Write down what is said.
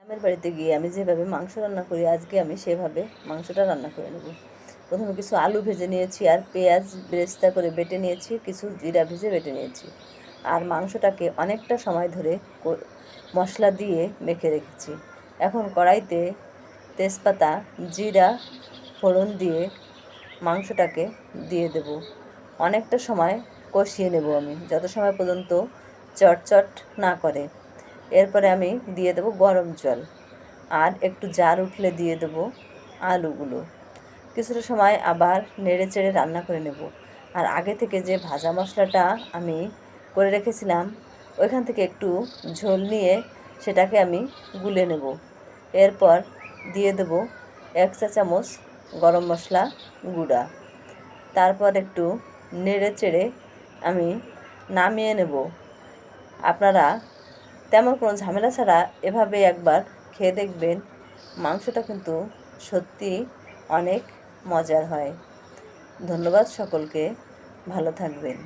আমার বাড়িতে গিয়ে আমি যেভাবে মাংস রান্না করি আজকে আমি সেভাবে মাংসটা রান্না করে নেব। প্রথমে কিছু আলু ভেজে নিয়েছি আর পেঁয়াজ বেরেস্তা করে বেটে নিয়েছি, কিছু জিরা ভেজে বেটে নিয়েছি। আর মাংসটাকে অনেকটা সময় ধরে মশলা দিয়ে মেখে রেখেছি। এখন কড়াইতে তেজপাতা জিরা ফোড়ন দিয়ে মাংসটাকে দিয়ে দেব। অনেকটা সময় কষিয়ে নেব আমি, যত সময় পর্যন্ত চটচট না করে। এরপরে আমি দিয়ে দেবো গরম জল, আর একটু জার উঠলে দিয়ে দেবো আলুগুলো। কিছুটা সময় আবার নেড়ে চেড়ে রান্না করে নেব। আর আগে থেকে যে ভাজা মশলাটা আমি করে রেখেছিলাম ওইখান থেকে একটু ঝোল নিয়ে সেটাকে আমি গুলে নেব। এরপর দিয়ে দেব 1 চা চামচ গরম মশলা গুঁড়া। তারপর একটু নেড়ে চেড়ে আমি নামিয়ে নেব। আপনারা তেমন কোনো ঝামেলা ছাড়া এভাবে একবার খেয়ে দেখবেন, মাংসটা কিন্তু সত্যি অনেক মজার হয়। ধন্যবাদ সকলকে, ভালো থাকবেন।